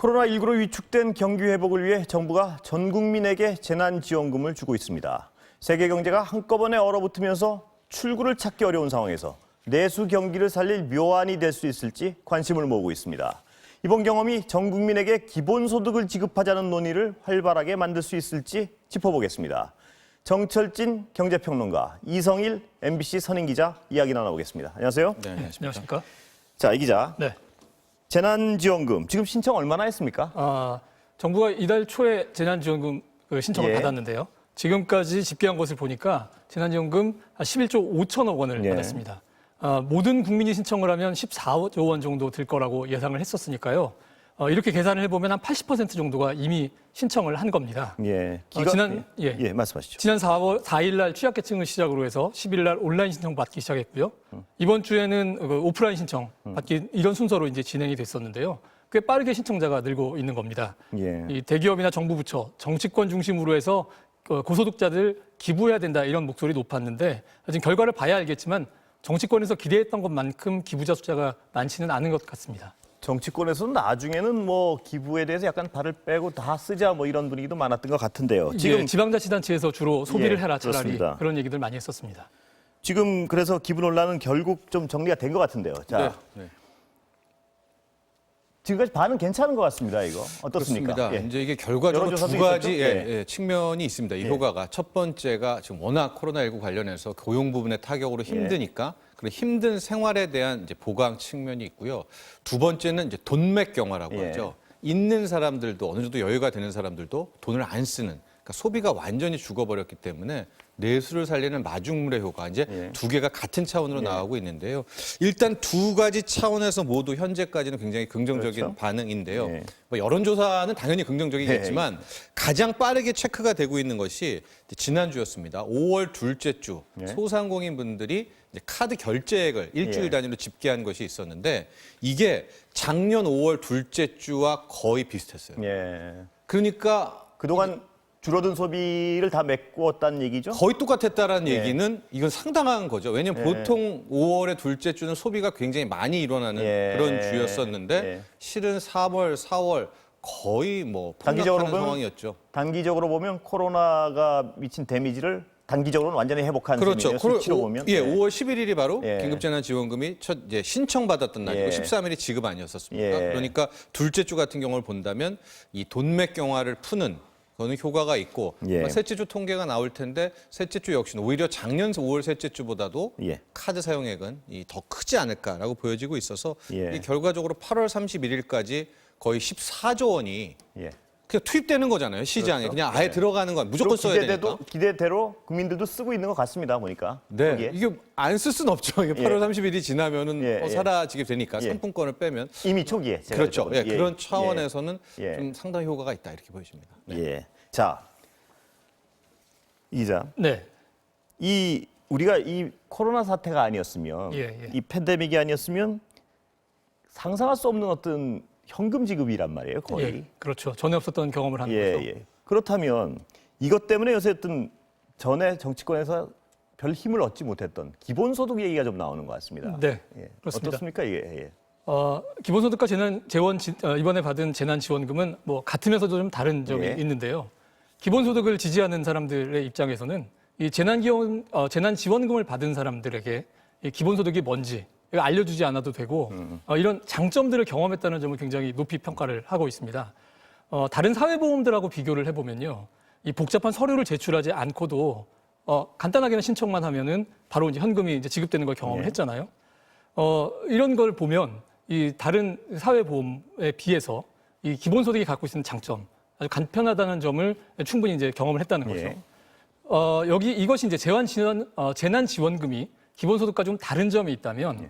코로나19로 위축된 경기 회복을 위해 정부가 전 국민에게 재난지원금을 주고 있습니다. 세계 경제가 한꺼번에 얼어붙으면서 출구를 찾기 어려운 상황에서 내수 경기를 살릴 묘안이 될 수 있을지 관심을 모으고 있습니다. 이번 경험이 전 국민에게 기본소득을 지급하자는 논의를 활발하게 만들 수 있을지 짚어보겠습니다. 정철진 경제평론가, 이성일 MBC 선임기자 이야기 나눠보겠습니다. 안녕하세요. 네, 안녕하십니까? 자, 이 기자. 네. 재난지원금 지금 신청 얼마나 했습니까? 정부가 이달 초에 재난지원금 신청을 받았는데요. 지금까지 집계한 것을 보니까 재난지원금 11조 5천억 원을 받았습니다. 모든 국민이 신청을 하면 14조 원 정도 들 거라고 예상을 했었으니까요. 이렇게 계산을 해보면 한 80% 정도가 이미 신청을 한 겁니다. 말씀하시죠. 지난 4일 날 취약계층을 시작으로 해서 10일 날 온라인 신청 받기 시작했고요. 이번 주에는 오프라인 신청 받기 이런 순서로 이제 진행이 됐었는데요. 꽤 빠르게 신청자가 늘고 있는 겁니다. 이 대기업이나 정부 부처, 정치권 중심으로 해서 고소득자들 기부해야 된다 이런 목소리 높았는데 지금 결과를 봐야 알겠지만 정치권에서 기대했던 것만큼 기부자 숫자가 많지는 않은 것 같습니다. 정치권에서는 나중에는 뭐 기부에 대해서 약간 발을 빼고 다 쓰자 뭐 이런 분위기도 많았던 것 같은데요. 지금 지방자치단체에서 주로 소비를 해라 차라리 그렇습니다. 그런 얘기들 많이 했었습니다. 지금 그래서 기부 논란은 결국 좀 정리가 된 것 같은데요. 자, 네. 지금까지 반응 괜찮은 것 같습니다. 이거 어떻습니까? 그렇습니다. 이제 이게 결과적으로 두 가지 측면이 있습니다. 이 효과가 첫 번째가 지금 워낙 코로나19 관련해서 고용 부분의 타격으로 힘드니까 그런 힘든 생활에 대한 이제 보강 측면이 있고요. 두 번째는 이제 돈맥 경화라고 하죠. 있는 사람들도 어느 정도 여유가 되는 사람들도 돈을 안 쓰는, 그러니까 소비가 완전히 죽어버렸기 때문에 내수를 살리는 마중물의 효과, 이제 두 개가 같은 차원으로 나오고 있는데요. 일단 두 가지 차원에서 모두 현재까지는 굉장히 긍정적인 반응인데요. 뭐 여론조사는 당연히 긍정적이겠지만 가장 빠르게 체크가 되고 있는 것이 지난주였습니다. 5월 둘째 주 소상공인 분들이 이제 카드 결제액을 일주일 단위로 집계한 것이 있었는데 이게 작년 5월 둘째 주와 거의 비슷했어요. 그러니까 그동안 줄어든 소비를 다 메꾸었다는 얘기죠? 거의 똑같았다라는 얘기는 이건 상당한 거죠. 왜냐하면 보통 5월의 둘째 주는 소비가 굉장히 많이 일어나는 그런 주였었는데 실은 3월, 4월 거의 뭐 폭락하는 상황이었죠. 단기적으로 보면 코로나가 미친 데미지를 단기적으로는 완전히 회복한 셈이에요. 수치로 보면. 5월 11일이 바로 긴급재난지원금이 첫 신청받았던 날이고 13일이 지급 아니었었습니까? 그러니까 둘째 주 같은 경우를 본다면 이 돈맥 경화를 푸는 그거는 효과가 있고 셋째 주 통계가 나올 텐데 셋째 주 역시는 오히려 작년 5월 셋째 주보다도 카드 사용액은 더 크지 않을까라고 보여지고 있어서 이 결과적으로 8월 31일까지 거의 14조 원이 그냥 투입되는 거잖아요. 시장에. 그냥 아예 들어가는 건 무조건 써야 되니까. 기대대로 국민들도 쓰고 있는 것 같습니다. 보니까. 네. 이게 안 쓸 수는 없죠. 이게 8월 30일이 지나면은 사라지게 되니까 상품권을 빼면. 이미 초기에. 그렇죠. 그런 차원에서는 좀 상당히 효과가 있다 이렇게 보여집니다. 자, 이 기자. 우리가 이 코로나 사태가 아니었으면, 이 팬데믹이 아니었으면 상상할 수 없는 어떤 현금 지급이란 말이에요, 거의. 그렇죠. 전에 없었던 경험을 하는 거죠. 그렇다면 이것 때문에 요새 어떤 전에 정치권에서 별 힘을 얻지 못했던 기본소득 얘기가 좀 나오는 것 같습니다. 네, 그렇습니다. 어떻습니까, 이게? 기본소득과 이번에 받은 재난지원금은 뭐 같으면서도 좀 다른 점이 있는데요. 기본소득을 지지하는 사람들의 입장에서는 이 재난지원금을 받은 사람들에게 이 기본소득이 뭔지 알려주지 않아도 되고 이런 장점들을 경험했다는 점을 굉장히 높이 평가를 하고 있습니다. 다른 사회보험들하고 비교를 해보면요, 이 복잡한 서류를 제출하지 않고도 간단하게는 신청만 하면은 바로 이제 현금이 이제 지급되는 걸 경험을 했잖아요. 이런 걸 보면 이 다른 사회보험에 비해서 이 기본소득이 갖고 있는 장점, 아주 간편하다는 점을 충분히 이제 경험을 했다는 거죠. 이것이 이제 재난지원금이 기본소득과 좀 다른 점이 있다면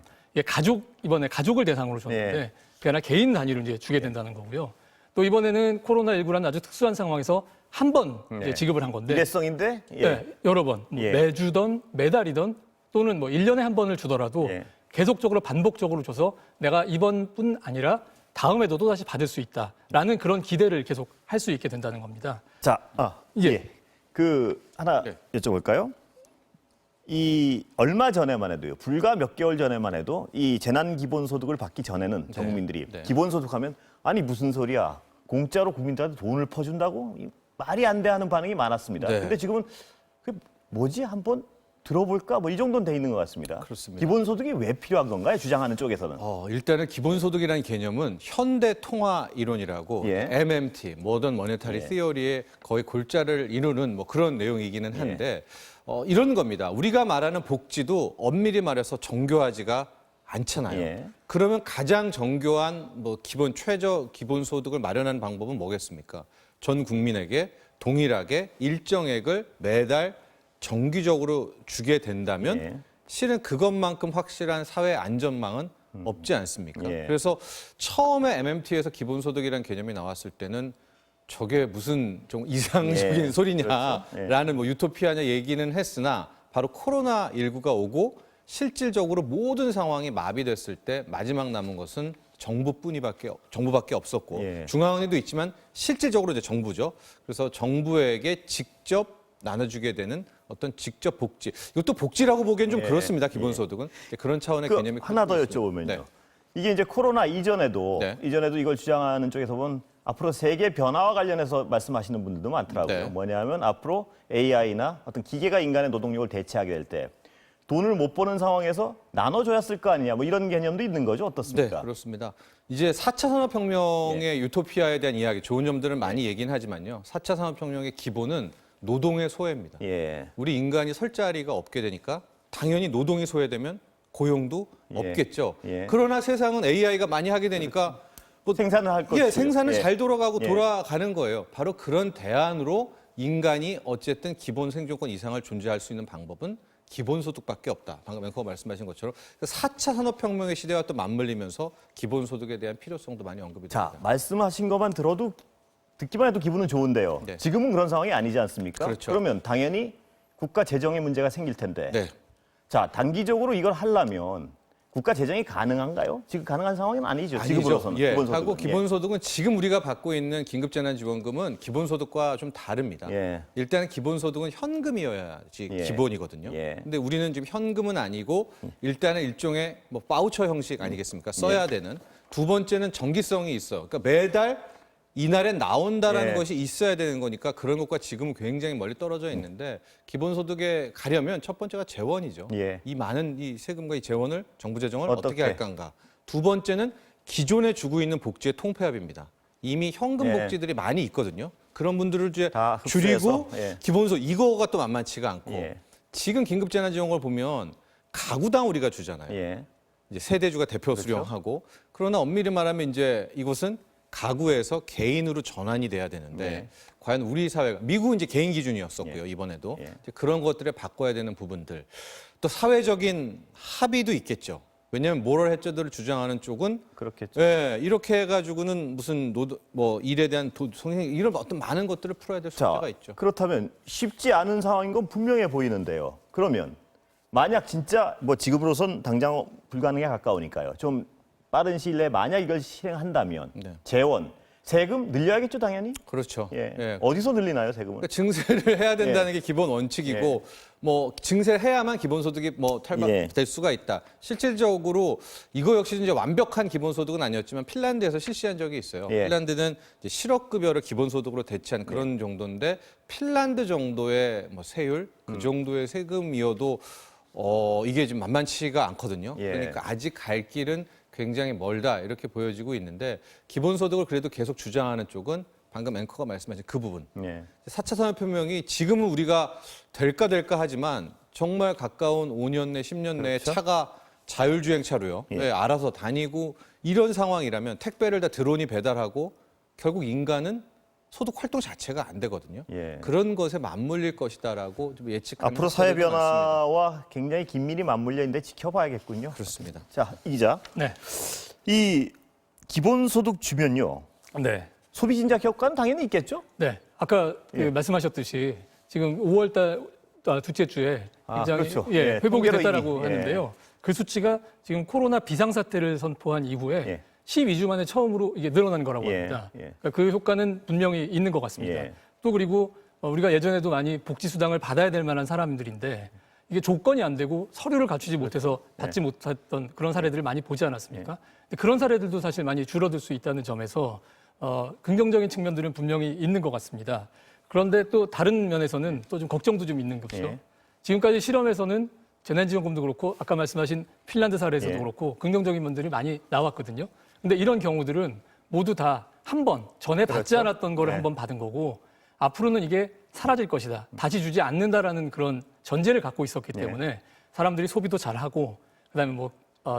이번에 가족을 대상으로 줬는데 그게 아니라 개인 단위로 이제 주게 된다는 거고요. 또 이번에는 코로나19라는 아주 특수한 상황에서 한 번 지급을 한 건데 일회성인데 여러 번 매주든 매달이든 또는 뭐 1년에 한 번을 주더라도 계속적으로 반복적으로 줘서 내가 이번뿐 아니라 다음에도 또다시 받을 수 있다라는 그런 기대를 계속 할 수 있게 된다는 겁니다. 자, 하나 여쭤볼까요? 이 얼마 전에만 해도요. 불과 몇 개월 전에만 해도 이 재난 기본소득을 받기 전에는 전 국민들이 네. 기본소득하면 아니 무슨 소리야. 공짜로 국민들한테 돈을 퍼준다고? 말이 안 돼 하는 반응이 많았습니다. 네. 근데 지금은 그 뭐지 한번 들어볼까? 뭐 이 정도는 돼 있는 것 같습니다. 그렇습니다. 기본소득이 왜 필요한 건가요? 주장하는 쪽에서는. 일단은 기본소득이라는 개념은 현대 통화 이론이라고 예. MMT, 모던 머니터리 예. 시어리의 거의 골자를 이루는 뭐 그런 내용이기는 한데 이런 겁니다. 우리가 말하는 복지도 엄밀히 말해서 정교하지가 않잖아요. 예. 그러면 가장 정교한 뭐 기본 최저 기본소득을 마련하는 방법은 뭐겠습니까? 전 국민에게 동일하게 일정액을 매달 정기적으로 주게 된다면 예. 실은 그것만큼 확실한 사회 안전망은 없지 않습니까? 예. 그래서 처음에 MMT에서 기본소득이라는 개념이 나왔을 때는 저게 무슨 좀 이상적인 예. 소리냐라는 그렇죠. 뭐 유토피아냐 얘기는 했으나 바로 코로나19가 오고 실질적으로 모든 상황이 마비됐을 때 마지막 남은 것은 정부밖에 없었고 예. 중앙은행도 있지만 실질적으로 이제 정부죠. 그래서 정부에게 직접 나눠주게 되는 어떤 직접 복지. 이것도 복지라고 보기엔 좀 예. 그렇습니다. 기본소득은 이제 그런 차원의 그 개념이 하나 더 있습니다. 여쭤보면요. 네. 이게 이제 코로나 이전에도 네. 이걸 주장하는 쪽에서 보면 앞으로 세계 변화와 관련해서 말씀하시는 분들도 많더라고요. 네. 뭐냐면 앞으로 AI나 어떤 기계가 인간의 노동력을 대체하게 될 때 돈을 못 버는 상황에서 나눠줘야 쓸 거 아니냐 뭐 이런 개념도 있는 거죠. 네, 어떻습니까? 그렇습니다. 이제 4차 산업혁명의 예. 유토피아에 대한 이야기, 좋은 점들을 많이 얘기는 하지만요. 4차 산업혁명의 기본은 노동의 소외입니다. 예. 우리 인간이 설 자리가 없게 되니까 당연히 노동이 소외되면 고용도 예. 없겠죠. 예. 그러나 세상은 AI가 많이 하게 되니까 생산을 할 것이고요. 생산은 예. 잘 돌아가고 예. 돌아가는 거예요. 바로 그런 대안으로 인간이 어쨌든 기본 생존권 이상을 존재할 수 있는 방법은 기본소득밖에 없다. 방금 앵커가 말씀하신 것처럼 4차 산업혁명의 시대와 또 맞물리면서 기본소득에 대한 필요성도 많이 언급이 자, 됩니다. 말씀하신 것만 들어도 듣기만 해도 기분은 좋은데요. 네. 지금은 그런 상황이 아니지 않습니까? 그렇죠. 그러면 당연히 국가 재정의 문제가 생길 텐데. 네. 자, 단기적으로 이걸 하려면 국가 재정이 가능한가요? 지금 가능한 상황은 아니죠. 지금으로서는 예. 기본소득은. 하고 기본소득은 지금 우리가 받고 있는 긴급재난지원금은 기본소득과 좀 다릅니다. 예. 일단 기본소득은 현금이어야지 예. 기본이거든요. 예. 근데 우리는 지금 현금은 아니고 일단은 일종의 뭐 바우처 형식 아니겠습니까? 써야 되는. 두 번째는 정기성이 있어. 그러니까 매달 이날에 나온다라는 예. 것이 있어야 되는 거니까 그런 것과 지금은 굉장히 멀리 떨어져 있는데 기본소득에 가려면 첫 번째가 재원이죠. 예. 이 많은 이 세금과 이 재원을 정부 재정을 어떻게? 어떻게 할 건가. 두 번째는 기존에 주고 있는 복지의 통폐합입니다. 이미 현금 예. 복지들이 많이 있거든요. 그런 분들을 이제 다 줄이고 흡수해서, 예. 기본소득 이거가 또 만만치가 않고 예. 지금 긴급재난지원금을 보면 가구당 우리가 주잖아요. 예. 이제 세대주가 대표 수령하고 그러나 엄밀히 말하면 이제 이곳은 가구에서 개인으로 전환이 돼야 되는데 네. 과연 우리 사회가 미국은 이제 개인 기준이었었고요. 예. 이번에도 예. 이제 그런 것들에 바꿔야 되는 부분들 또 사회적인 합의도 있겠죠. 왜냐하면 모럴 해저드를 주장하는 쪽은 그렇겠죠. 예, 이렇게 해가지고는 무슨 뭐 일에 대한 이런 어떤 많은 것들을 풀어야 될 자, 숙제가 있죠. 그렇다면 쉽지 않은 상황인 건 분명해 보이는데요. 그러면 만약 진짜 뭐 지금으로선 당장 불가능에 가까우니까요. 좀 빠른 시일 내에 만약 이걸 실행한다면 네. 재원, 세금 늘려야겠죠, 당연히? 그렇죠. 예. 예. 어디서 늘리나요, 세금을? 그러니까 증세를 해야 된다는 게 기본 원칙이고 뭐 증세를 해야만 기본소득이 뭐 탈바될 수가 있다. 실질적으로 이거 역시 이제 완벽한 기본소득은 아니었지만 핀란드에서 실시한 적이 있어요. 예. 핀란드는 이제 실업급여를 기본소득으로 대체한 그런 정도인데 핀란드 정도의 뭐 세율 그 정도의 세금이어도 이게 좀 만만치가 않거든요. 예. 그러니까 아직 갈 길은 굉장히 멀다 이렇게 보여지고 있는데 기본소득을 그래도 계속 주장하는 쪽은 방금 앵커가 말씀하신 그 부분. 예. 4차 산업혁명이 지금은 우리가 될까 하지만 정말 가까운 5년 내 10년 내에 그렇죠. 차가 자율주행차로요. 예. 네, 알아서 다니고 이런 상황이라면 택배를 다 드론이 배달하고 결국 인간은 소득 활동 자체가 안 되거든요. 예. 그런 것에 맞물릴 것이다라고 좀 예측하는 앞으로 사회 학자들도 많습니다. 변화와 굉장히 긴밀히 맞물려 있는데 지켜봐야겠군요. 그렇습니다. 자, 이 기자. 네. 이 기본소득 주면요. 네. 소비 진작 효과는 당연히 있겠죠? 네. 아까 예. 말씀하셨듯이 지금 5월달 둘째 주에 굉장히 그렇죠. 예, 예, 회복이 통계로 됐다라고 이미, 하는데요. 그 수치가 지금 코로나 비상사태를 선포한 이후에 예. 12주 만에 처음으로 이게 늘어난 거라고 예, 합니다. 예. 그러니까 그 효과는 분명히 있는 것 같습니다. 예. 또 그리고 우리가 예전에도 많이 복지수당을 받아야 될 만한 사람들인데 이게 조건이 안 되고 서류를 갖추지 못해서 받지 못했던 그런 사례들을 많이 보지 않았습니까? 근데 그런 사례들도 사실 많이 줄어들 수 있다는 점에서 긍정적인 측면들은 분명히 있는 것 같습니다. 그런데 또 다른 면에서는 또 좀 걱정도 좀 있는 것이죠. 예. 지금까지 실험에서는 재난지원금도 그렇고 아까 말씀하신 핀란드 사례에서도 예. 그렇고 긍정적인 면들이 많이 나왔거든요. 근데 이런 경우들은 모두 다 한 번 전에 받지 그렇죠. 않았던 거를 네. 한 번 받은 거고 앞으로는 이게 사라질 것이다. 다시 주지 않는다라는 그런 전제를 갖고 있었기 때문에 사람들이 소비도 잘하고 그다음에 뭐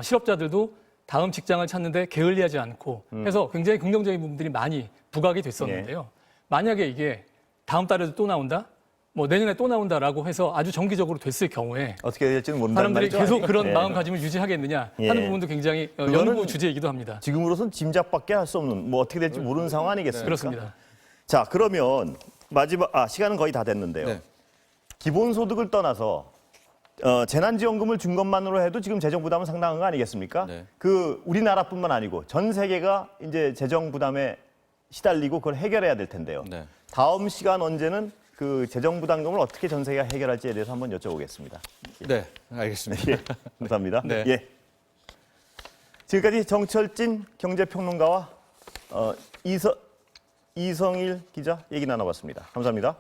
실업자들도 다음 직장을 찾는데 게을리하지 않고 해서 굉장히 긍정적인 부분들이 많이 부각이 됐었는데요. 만약에 이게 다음 달에도 또 나온다? 뭐 내년에 또 나온다라고 해서 아주 정기적으로 됐을 경우에 어떻게 될지는 모른다는 사람들이 말이죠. 계속 그런 예. 마음가짐을 유지하겠느냐 하는 예. 부분도 굉장히 그거는 연구 주제이기도 합니다. 지금으로선 짐작밖에 할 수 없는 뭐 어떻게 될지 모르는 상황 아니겠습니까? 그렇습니다. 자, 그러면 마지막 시간은 거의 다 됐는데요. 네. 기본소득을 떠나서 재난지원금을 준 것만으로 해도 지금 재정 부담은 상당한 거 아니겠습니까? 네. 그 우리나라뿐만 아니고 전 세계가 이제 재정 부담에 시달리고 그걸 해결해야 될 텐데요. 네. 다음 시간 언제는 그 재정 부담금을 어떻게 전 세계가 해결할지에 대해서 한번 여쭤보겠습니다. 네, 알겠습니다. 예, 감사합니다. 네. 예. 지금까지 정철진 경제평론가와 이성일 기자 얘기 나눠봤습니다. 감사합니다.